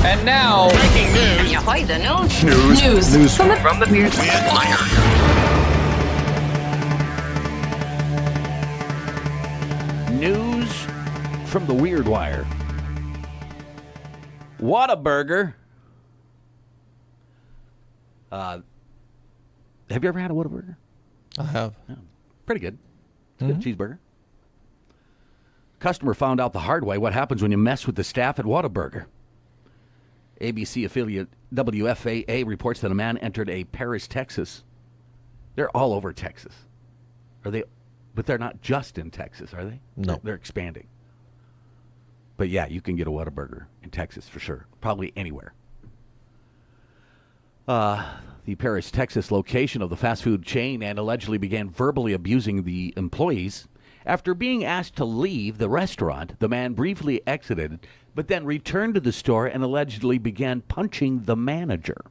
And now, breaking news. Ahoy, the news. news From the Weird Wire. News from the Weird Wire. Whataburger. Have you ever had a Whataburger? I have. Yeah, pretty good. It's a good cheeseburger. Customer found out the hard way what happens when you mess with the staff at Whataburger. ABC affiliate WFAA reports that a man entered a Paris, Texas. They're all over Texas. Are they? But they're not just in Texas, are they? No. They're expanding. But yeah, you can get a Whataburger in Texas for sure. Probably anywhere. The Paris, Texas location of the fast food chain and allegedly began verbally abusing the employees. After being asked to leave the restaurant, the man briefly exited, but then returned to the store and allegedly began punching the manager.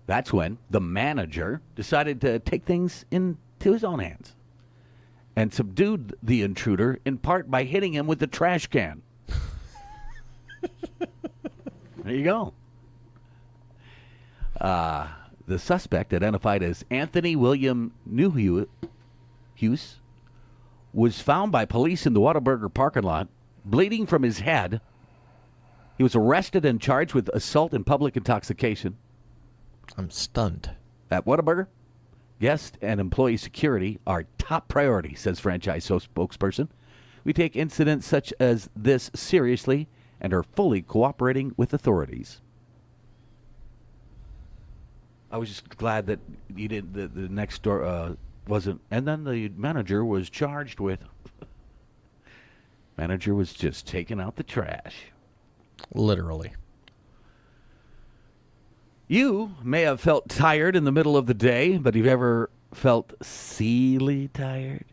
That's when the manager decided to take things into his own hands and subdued the intruder in part by hitting him with the trash can. There you go. The suspect, identified as Anthony William Newhouse, was found by police in the Whataburger parking lot, bleeding from his head. He was arrested and charged with assault and public intoxication. I'm stunned. At Whataburger, guest and employee security are top priority, says franchise spokesperson. We take incidents such as this seriously and are fully cooperating with authorities. I was just glad that you didn't. The next door wasn't, and then the manager was charged with. Manager was just taking out the trash. Literally. You may have felt tired in the middle of the day, but have you ever felt seely tired?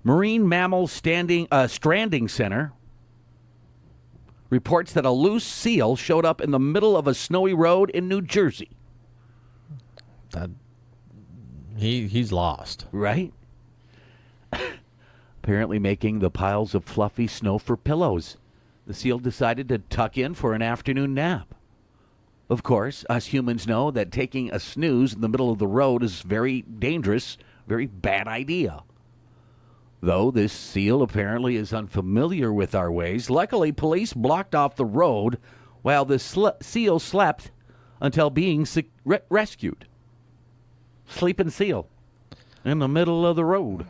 Marine Mammal Stranding Center reports that a loose seal showed up in the middle of a snowy road in New Jersey. He's lost. Right? Apparently making the piles of fluffy snow for pillows. The seal decided to tuck in for an afternoon nap. Of course, us humans know that taking a snooze in the middle of the road is very dangerous, very bad idea. Though this seal apparently is unfamiliar with our ways, luckily police blocked off the road while the seal slept until being rescued. Sleeping seal in the middle of the road.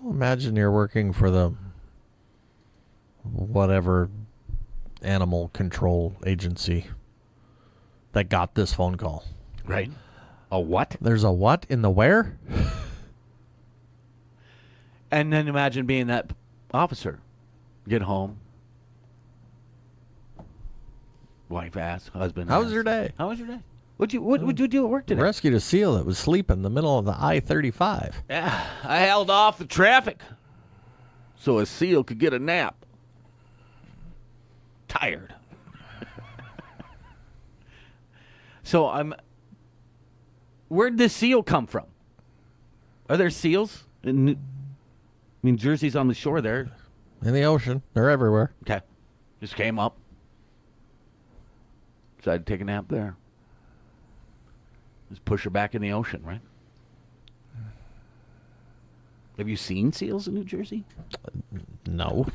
Well, imagine you're working for the whatever animal control agency that got this phone call. Right. A what? There's a what in the where? And then imagine being that officer. Get home. Wife asks, husband How was asks, your day? How was your day? What'd you do at work today? Rescued a seal that was sleeping in the middle of the I-35. Yeah, I held off the traffic so a seal could get a nap. Tired. So where'd this seal come from? Are there seals? Jersey's on the shore there. In the ocean. They're everywhere. Okay. Just came up. Decided to take a nap there. Just push her back in the ocean, right? Have you seen seals in New Jersey? No.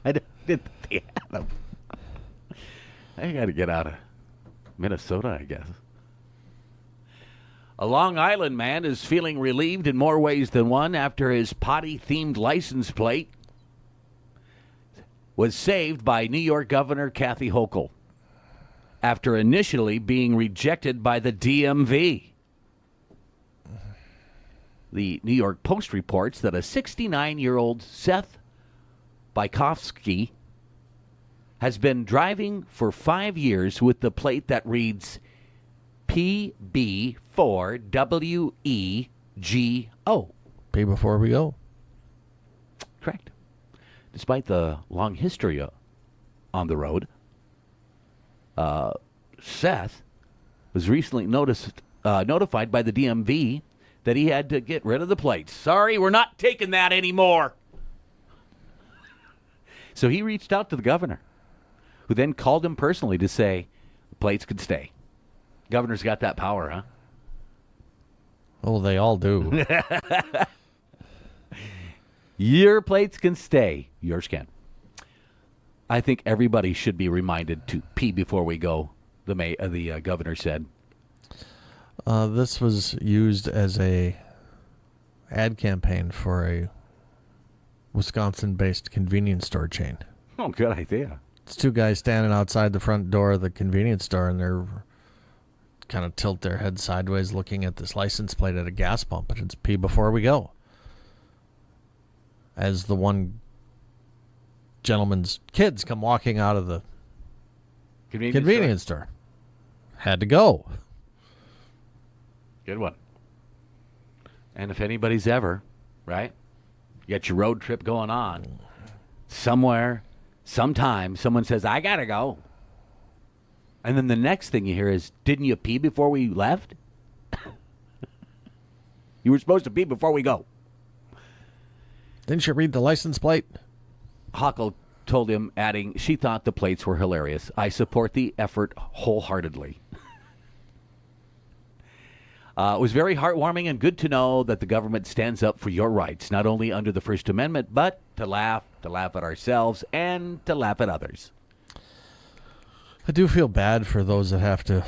I didn't think they had them. I got to get out of Minnesota, I guess. A Long Island man is feeling relieved in more ways than one after his potty-themed license plate was saved by New York Governor Kathy Hochul after initially being rejected by the DMV. The New York Post reports that a 69-year-old Seth Bykofsky has been driving for 5 years with the plate that reads PB4WEGO. Pay before we go. Correct. Despite the long history on the road, Seth was recently notified by the DMV that he had to get rid of the plates. Sorry, we're not taking that anymore. So he reached out to the governor, who then called him personally to say, plates could stay. Governor's got that power, huh? Oh, they all do. Your plates can stay. Yours can. I think everybody should be reminded to pee before we go, the governor said. This was used as a ad campaign for a Wisconsin-based convenience store chain. Oh, good idea. It's two guys standing outside the front door of the convenience store, and they're kind of tilt their head sideways looking at this license plate at a gas pump, and it's pee before we go. As the one gentleman's kids come walking out of the convenience store. Had to go. Good one. And if anybody's ever, right, you got your road trip going on, somewhere, sometime, someone says, I got to go. And then the next thing you hear is, didn't you pee before we left? You were supposed to pee before we go. Didn't you read the license plate? Hochul told him, adding, she thought the plates were hilarious. I support the effort wholeheartedly. It was very heartwarming and good to know that the government stands up for your rights, not only under the First Amendment, but to laugh at ourselves, and to laugh at others. I do feel bad for those that have to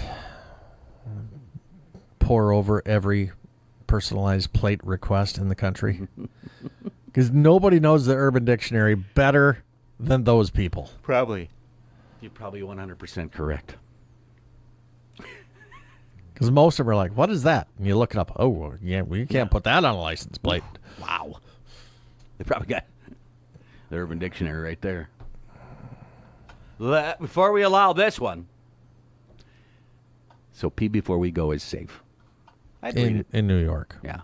pore over every personalized plate request in the country. Because nobody knows the Urban Dictionary better than those people. Probably. You're probably 100% correct. Because most of them are like, what is that? And you look it up. Oh, well, yeah, we can't put that on a license plate. Wow. They probably got the Urban Dictionary right there. Before we allow this one. So pee before we go is safe. I'd read it. In New York. Yeah.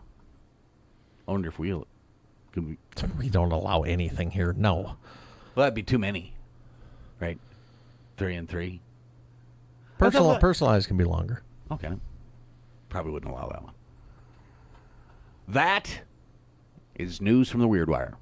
I wonder if we don't allow anything here. No. Well, that'd be too many. Right? 3 and 3. Personalized can be longer. Okay. Probably wouldn't allow that one. That is news from the Weird Wire.